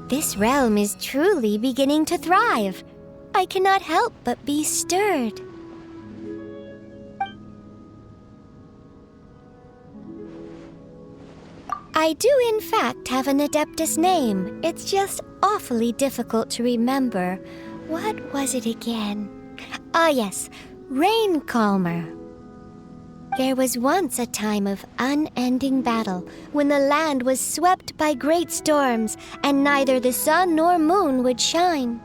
This realm is truly beginning to thrive. I cannot help but be stirred. I do in fact have an Adeptus name. It's just awfully difficult to remember. What was it again? Ah yes, Rain Calmer. There was once a time of unending battle when the land was swept by great storms and neither the sun nor moon would shine.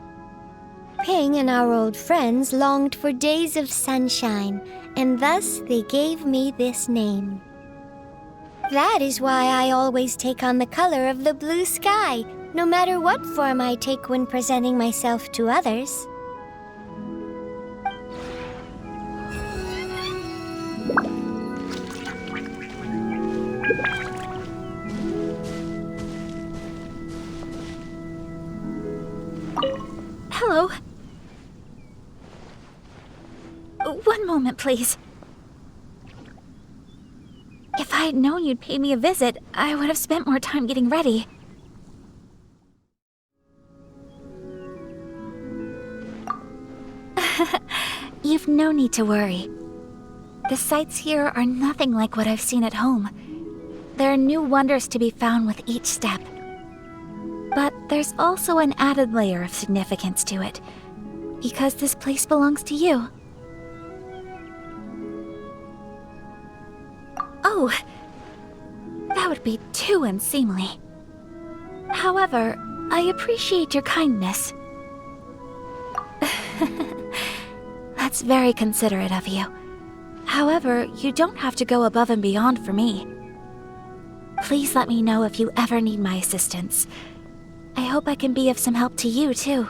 Ping and our old friends longed for days of sunshine, and thus they gave me this name. That is why I always take on the color of the blue sky, no matter what form I take when presenting myself to others. Hello. One moment, please. If I had known you'd pay me a visit, I would have spent more time getting ready. You've no need to worry. The sights here are nothing like what I've seen at home. There are new wonders to be found with each step. But there's also an added layer of significance to it, because this place belongs to you. Oh, that would be too unseemly. However, I appreciate your kindness. That's very considerate of you. However, you don't have to go above and beyond for me. Please let me know if you ever need my assistance. I hope I can be of some help to you, too.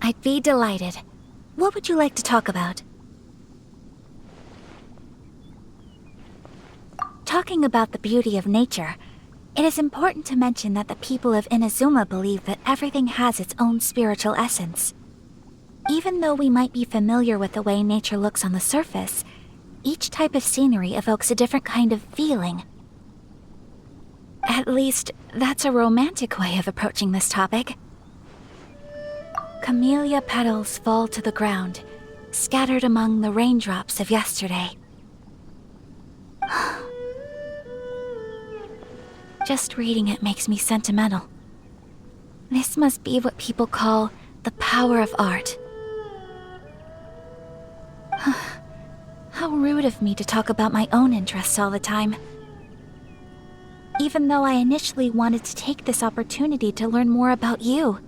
I'd be delighted. What would you like to talk about? Talking about the beauty of nature, it is important to mention that the people of Inazuma believe that everything has its own spiritual essence. Even though we might be familiar with the way nature looks on the surface, each type of scenery evokes a different kind of feeling. At least, that's a romantic way of approaching this topic. Camellia petals fall to the ground, scattered among the raindrops of yesterday. Just reading it makes me sentimental. This must be what people call the power of art. How rude of me to talk about my own interests all the time. Even though I initially wanted to take this opportunity to learn more about you.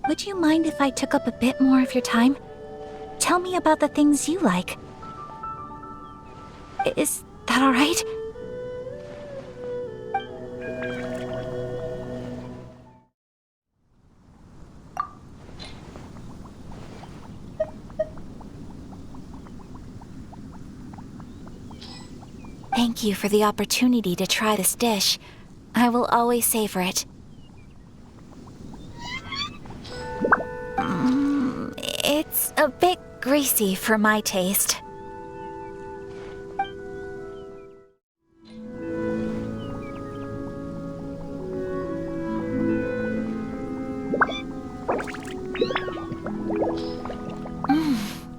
Would you mind if I took up a bit more of your time? Tell me about the things you like. Is that all right? Thank you for the opportunity to try this dish. I will always savor it. It's a bit greasy for my taste.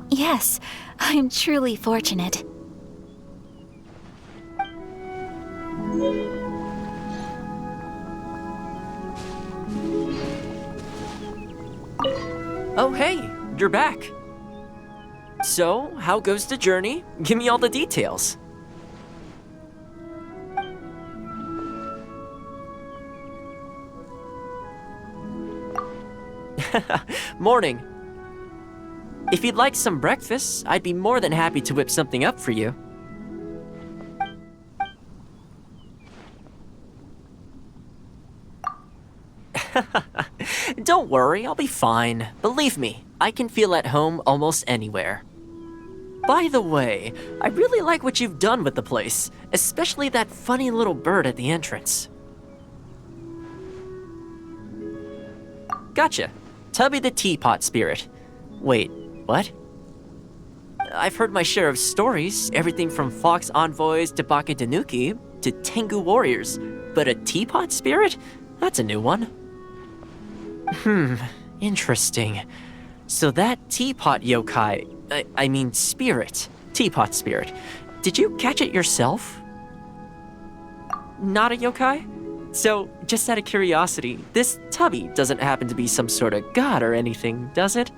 Yes, I'm truly fortunate. Oh hey, you're back. So, how goes the journey? Give me all the details. Morning. If you'd like some breakfast, I'd be more than happy to whip something up for you. Don't worry, I'll be fine. Believe me, I can feel at home almost anywhere. By the way, I really like what you've done with the place, especially that funny little bird at the entrance. Gotcha. Tubby the Teapot Spirit. Wait, what? I've heard my share of stories, everything from fox envoys to Baka Tanuki to Tengu warriors. But a teapot spirit? That's a new one. Interesting. So that teapot yokai, I mean spirit, teapot spirit, did you catch it yourself? Not a yokai? So, just out of curiosity, this tubby doesn't happen to be some sort of god or anything, does it?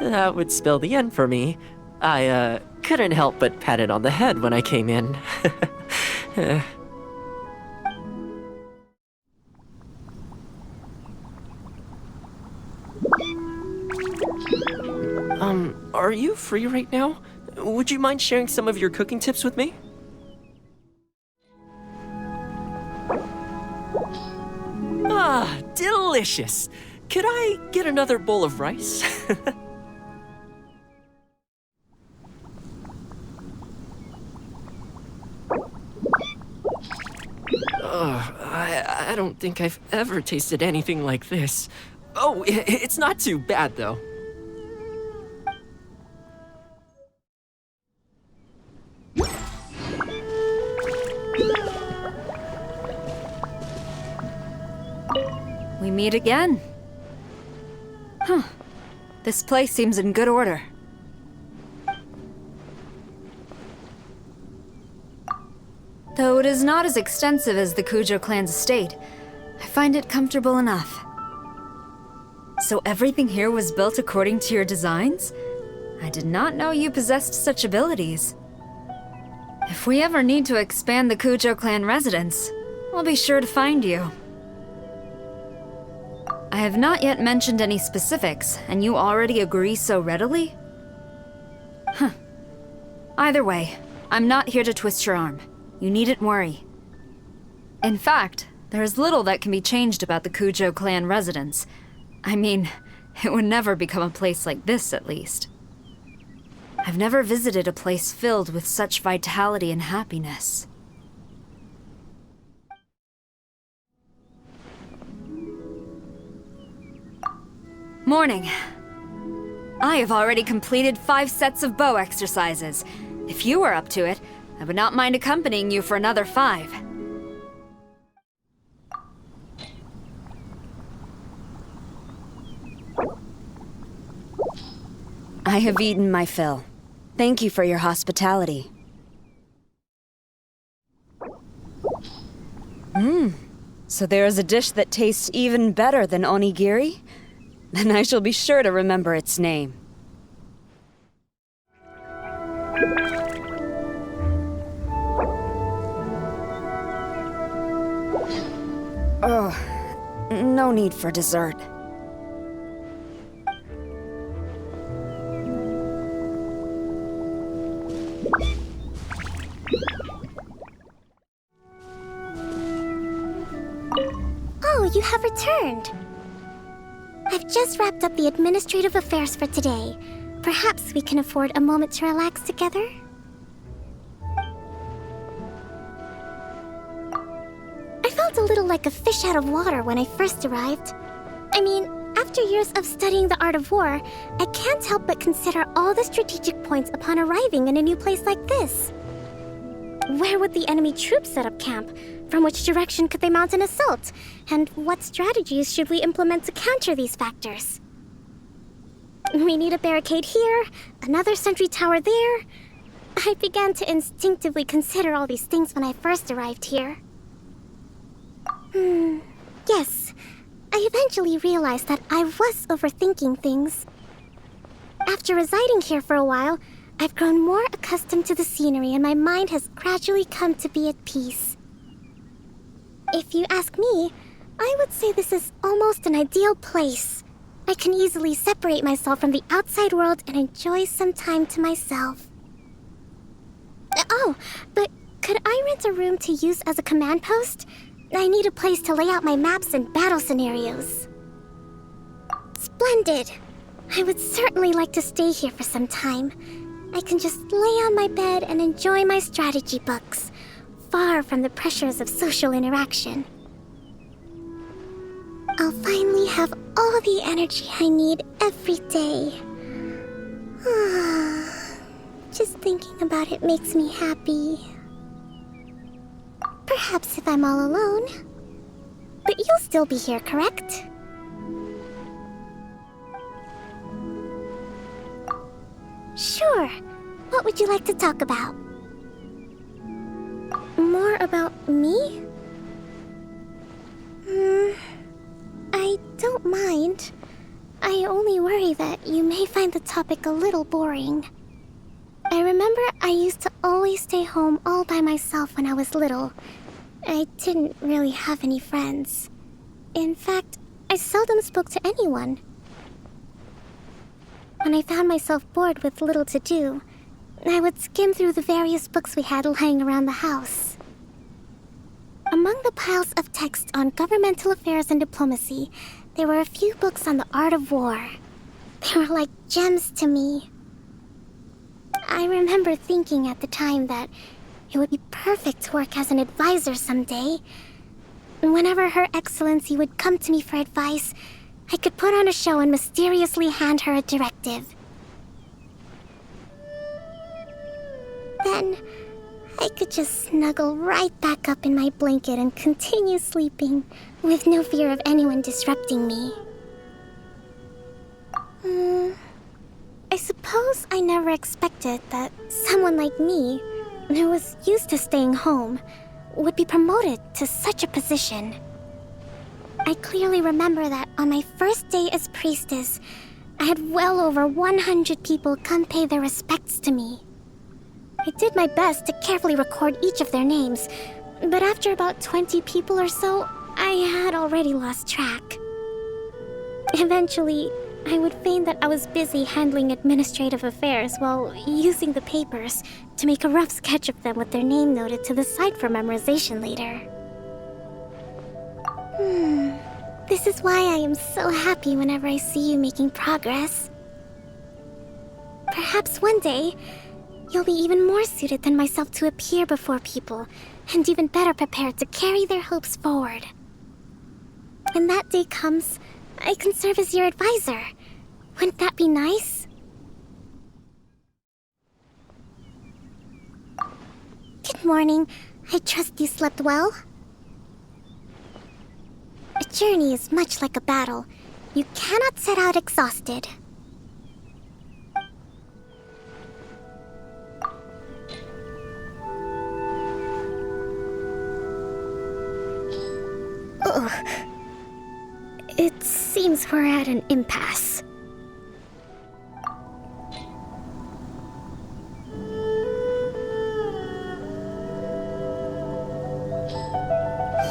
That would spell the end for me. I, couldn't help but pat it on the head when I came in. Are you free right now? Would you mind sharing some of your cooking tips with me? Ah, delicious! Could I get another bowl of rice? I don't think I've ever tasted anything like this. Oh, it's not too bad, though. We meet again. Huh. This place seems in good order. Though it is not as extensive as the Kujo clan's estate, I find it comfortable enough. So everything here was built according to your designs? I did not know you possessed such abilities. If we ever need to expand the Kujo clan residence, I'll be sure to find you. I have not yet mentioned any specifics, and you already agree so readily? Huh. Either way, I'm not here to twist your arm. You needn't worry. In fact, there is little that can be changed about the Kujo clan residence. I mean, it would never become a place like this, at least. I've never visited a place filled with such vitality and happiness. Morning. I have already completed 5 sets of bow exercises. If you were up to it, I would not mind accompanying you for another 5. I have eaten my fill. Thank you for your hospitality. So there is a dish that tastes even better than onigiri? Then I shall be sure to remember its name. Oh, no need for dessert. Oh, you have returned. I've just wrapped up the administrative affairs for today. Perhaps we can afford a moment to relax together? I felt a little like a fish out of water when I first arrived. I mean, after years of studying the art of war, I can't help but consider all the strategic points upon arriving in a new place like this. Where would the enemy troops set up camp? From which direction could they mount an assault? And what strategies should we implement to counter these factors? We need a barricade here, another sentry tower there. I began to instinctively consider all these things when I first arrived here. Yes, I eventually realized that I was overthinking things. After residing here for a while, I've grown more accustomed to the scenery and my mind has gradually come to be at peace. If you ask me, I would say this is almost an ideal place. I can easily separate myself from the outside world and enjoy some time to myself. Oh, but could I rent a room to use as a command post? I need a place to lay out my maps and battle scenarios. Splendid! I would certainly like to stay here for some time. I can just lay on my bed and enjoy my strategy books, far from the pressures of social interaction. I'll finally have all the energy I need every day. Just thinking about it makes me happy. Perhaps if I'm all alone. But you'll still be here, correct? Sure. What would you like to talk about? More about me? I don't mind. I only worry that you may find the topic a little boring. I remember I used to always stay home all by myself when I was little. I didn't really have any friends. In fact, I seldom spoke to anyone. When I found myself bored with little to do, I would skim through the various books we had lying around the house. Among the piles of texts on governmental affairs and diplomacy, there were a few books on the art of war. They were like gems to me. I remember thinking at the time that it would be perfect to work as an advisor someday. Whenever Her Excellency would come to me for advice, I could put on a show and mysteriously hand her a directive. Then, I could just snuggle right back up in my blanket and continue sleeping, with no fear of anyone disrupting me. I suppose I never expected that someone like me, who was used to staying home, would be promoted to such a position. I clearly remember that on my first day as priestess, I had well over 100 people come pay their respects to me. I did my best to carefully record each of their names, but after about 20 people or so, I had already lost track. Eventually, I would feign that I was busy handling administrative affairs while using the papers to make a rough sketch of them with their name noted to the side for memorization later. This is why I am so happy whenever I see you making progress. Perhaps one day, you'll be even more suited than myself to appear before people, and even better prepared to carry their hopes forward. When that day comes, I can serve as your advisor. Wouldn't that be nice? Good morning. I trust you slept well? A journey is much like a battle. You cannot set out exhausted. Ugh. It seems we're at an impasse.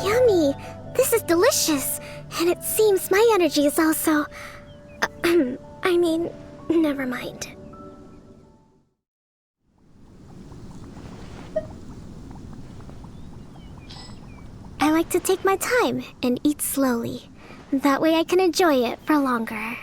Yummy! This is delicious! And it seems my energy is also... I mean, never mind. I like to take my time and eat slowly. That way I can enjoy it for longer.